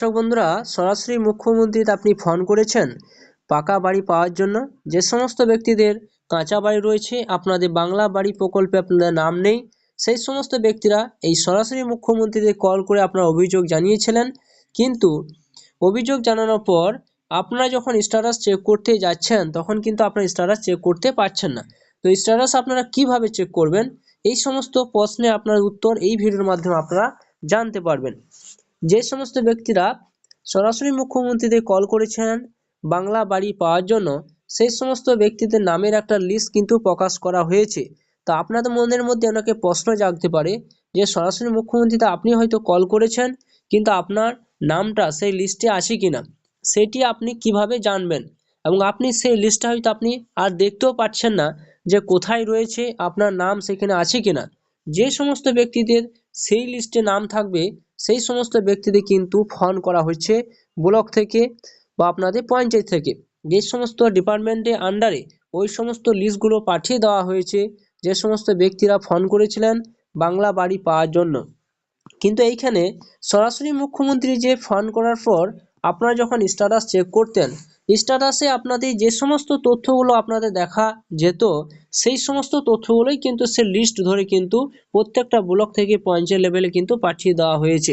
দর্শক বন্ধুরা, সরাসরি মুখ্যমন্ত্রীতে আপনি ফোন করেছেন পাকা বাড়ি পাওয়ার জন্য। যে সমস্ত ব্যক্তিদের কাঁচা বাড়ি রয়েছে, আপনাদের বাংলা বাড়ি প্রকল্পে আপনাদের নাম নেই, সেই সমস্ত ব্যক্তিরা এই সরাসরি মুখ্যমন্ত্রীতে কল করে আপনার অভিযোগ জানিয়েছিলেন। কিন্তু অভিযোগ জানানোর পর আপনারা যখন স্ট্যাটাস চেক করতে যাচ্ছেন তখন কিন্তু আপনার স্ট্যাটাস চেক করতে পারছেন না। তো স্ট্যাটাস আপনারা কিভাবে চেক করবেন, এই সমস্ত প্রশ্নে আপনার উত্তর এই ভিডিওর মাধ্যমে আপনারা জানতে পারবেন। যে সমস্ত ব্যক্তিরা সরাসরি মুখ্যমন্ত্রীদের কল করেছেন বাংলা বাড়ি পাওয়ার জন্য, সেই সমস্ত ব্যক্তিদের নামের একটা লিস্ট কিন্তু প্রকাশ করা হয়েছে। তা আপনাদের মনের মধ্যে অনেকে প্রশ্ন জাগতে পারে যে সরাসরি মুখ্যমন্ত্রীতে আপনি হয়তো কল করেছেন কিন্তু আপনার নামটা সেই লিস্টে আছে কিনা সেটি আপনি কিভাবে জানবেন, এবং আপনি সেই লিস্টটা হয়তো আপনি আর দেখতেও পাচ্ছেন না যে কোথায় রয়েছে, আপনার নাম সেখানে আছে কিনা। যে সমস্ত ব্যক্তিদের সেই লিস্টে নাম থাকবে সেই সমস্ত ব্যক্তিদের কিন্তু ফোন করা হচ্ছে ব্লক থেকে বা আপনাদের পঞ্চায়েত থেকে। যে সমস্ত ডিপার্টমেন্টের আন্ডারে ওই সমস্ত লিস্টগুলো পাঠিয়ে দেওয়া হয়েছে যে সমস্ত ব্যক্তিরা ফোন করেছিলেন বাংলা বাড়ি পাওয়ার জন্য। কিন্তু এইখানে সরাসরি মুখ্যমন্ত্রী যে ফোন করার পর আপনারা যখন স্ট্যাটাস চেক করতেন, স্ট্যাটাসে আপনাদের যে সমস্ত তথ্যগুলো আপনাদের দেখা যেত সেই সমস্ত তথ্যগুলোই কিন্তু সে লিস্ট ধরে কিন্তু প্রত্যেকটা ব্লক থেকে পঞ্চায়েত লেভেলে কিন্তু পাঠিয়ে দেওয়া হয়েছে।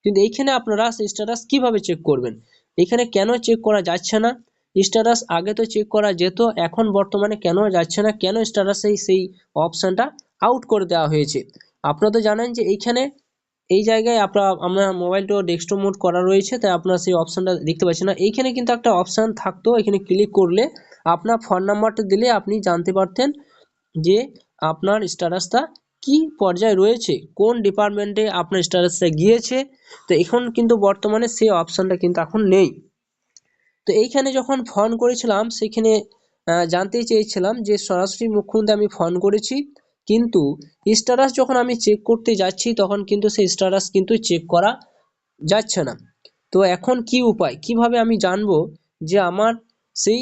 কিন্তু এইখানে আপনারা স্ট্যাটাস কিভাবে চেক করবেন, এখানে কেন চেক করা যাচ্ছে না? স্ট্যাটাস আগে তো চেক করা যেত, এখন বর্তমানে কেন যাচ্ছে না, কেন স্ট্যাটাসে সেই অপশানটা আউট করে দেওয়া হয়েছে? আপনারা তো জানেন যে এইখানে এই জায়গায় আমরা মোবাইলটা ডেস্কটপ মোড করা রয়েছে, তাই আপনারা সেই অপশানটা দেখতে পাচ্ছেন না। এইখানে কিন্তু একটা অপশান থাকতো, এখানে ক্লিক করলে আপনার ফোন নাম্বারটা দিলে আপনি জানতে পারতেন যে আপনার স্ট্যাটাসটা কি পর্যায়ে রয়েছে, কোন ডিপার্টমেন্টে আপনার স্ট্যাটাসটা গিয়েছে। তো এখন কিন্তু বর্তমানে সেই অপশানটা কিন্তু এখন নেই। তো এইখানে যখন ফোন করেছিলাম সেখানে জানতে চেয়েছিলাম যে সরাসরি মুখ্যমন্ত্রী আমি ফোন করেছি, কিন্তু স্ট্যাটাস যখন আমি চেক করতে যাচ্ছি তখন কিন্তু সেই স্ট্যাটাস কিন্তু চেক করা যাচ্ছে না। তো এখন কি উপায়, কিভাবে আমি জানবো যে আমার সেই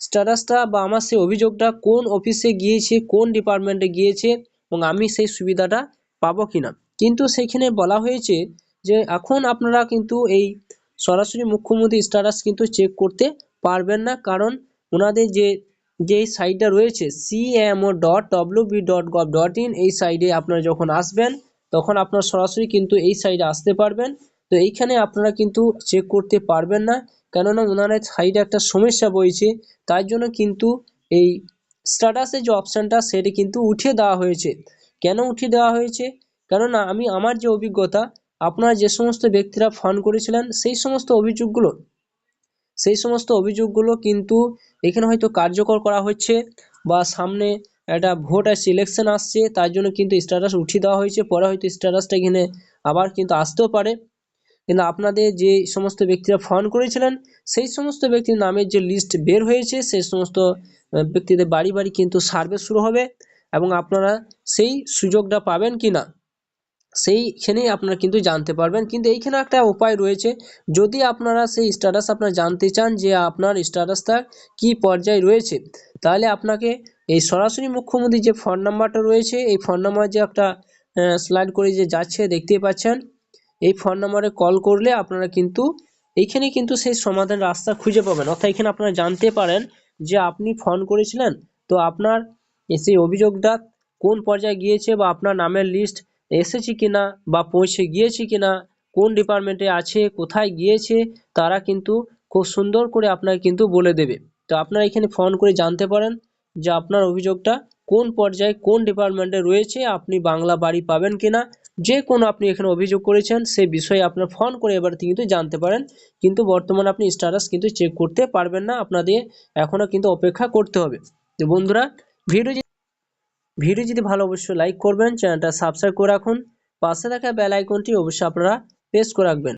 স্ট্যাটাসটা বা আমার সেই অভিযোগটা কোন অফিসে গিয়েছে, কোন ডিপার্টমেন্টে গিয়েছে, এবং আমি সেই সুবিধাটা পাবো কিনা? কিন্তু সেইখানে বলা হয়েছে যে এখন আপনারা কিন্তু এই সরাসরি মুখ্যমন্ত্রী স্ট্যাটাস কিন্তু চেক করতে পারবেন না, কারণ ওনাদের যে সাইটটা রয়েছে cmo.wb.gov.in, এই সাইডে আপনারা যখন আসবেন তখন আপনারা সরাসরি কিন্তু এই সাইডে আসতে পারবেন। তো এইখানে আপনারা কিন্তু চেক করতে পারবেন না, কেননা ওনাদের সাইডে একটা সমস্যা বইছে, তার জন্য কিন্তু এই স্ট্যাটাসের যে অপশানটা সেটি কিন্তু উঠিয়ে দেওয়া হয়েছে। কেন উঠিয়ে দেওয়া হয়েছে? কেননা আমার যে অভিজ্ঞতা, আপনারা যে সমস্ত ব্যক্তিরা ফোন করেছিলেন সেই সমস্ত অভিযোগগুলো কিন্তু এখানে হয়তো কার্যকর করা হচ্ছে, বা সামনে একটা ভোট আর সিলেকশন আসছে তার জন্য কিন্তু স্ট্যাটাস উঠিয়ে দেওয়া হয়েছে, পরে হয়তো স্ট্যাটাসটা এখানে আবার কিন্তু আসতেও পারে। কিন্তু আপনাদের যে সমস্ত ব্যক্তিরা ফোন করেছিলেন সেই সমস্ত ব্যক্তির নামের যে লিস্ট বের হয়েছে সেই সমস্ত ব্যক্তিদের বাড়ি বাড়ি কিন্তু সার্ভে শুরু হবে, এবং আপনারা সেই সুযোগটা পাবেন কিনা সেইখানেই আপনারা কিন্তু জানতে পারবেন। কিন্তু এইখানে একটা উপায় রয়েছে, যদি আপনারা সেই স্ট্যাটাস আপনারা জানতে চান যে আপনার স্ট্যাটাসটা কি পর্যায়ে রয়েছে, তাহলে আপনাকে এই সরাসরি মুখ্যমন্ত্রীর যে ফোন নাম্বারটা রয়েছে, এই ফোন নাম্বার যে একটা স্লাইড করে যে যাচ্ছে দেখতেই পাচ্ছেন, এই ফোন নাম্বারে কল করলে আপনারা কিন্তু এইখানে কিন্তু সেই সমাধান রাস্তা খুঁজে পাবেন। অর্থাৎ এখানে আপনারা জানতে পারেন যে আপনি ফোন করেছিলেন, তো আপনার সেই অভিযোগটা কোন পর্যায়ে গিয়েছে, বা আপনার নামের লিস্ট এসেছে কিনা বা পৌঁছে গিয়েছে কিনা, কোন ডিপার্টমেন্টে আছে, কোথায় গিয়েছে, তারা কিন্তু খুব সুন্দর করে আপনাকে কিন্তু বলে দেবে। তো আপনারা এখানে ফোন করে জানতে পারেন যে আপনার অভিযোগটা কোন পর্যায়ে কোন ডিপার্টমেন্টে রয়েছে, আপনি বাংলা বাড়ি পাবেন কিনা, যে কোনো আপনি এখানে অভিযোগ করেছেন সেই বিষয়ে আপনার ফোন করে এবার কিন্তু জানতে পারেন। কিন্তু বর্তমানে আপনি স্ট্যাটাস কিন্তু চেক করতে পারবেন না, আপনাদের এখনো কিন্তু অপেক্ষা করতে হবে। তো বন্ধুরা, ভিডিও যদি ভালো অবশ্যই লাইক করবেন, চ্যানেলটা সাবস্ক্রাইব করে রাখুন, পাশে থাকা বেল আইকনটি অবশ্যই আপনারা প্রেস করে রাখবেন।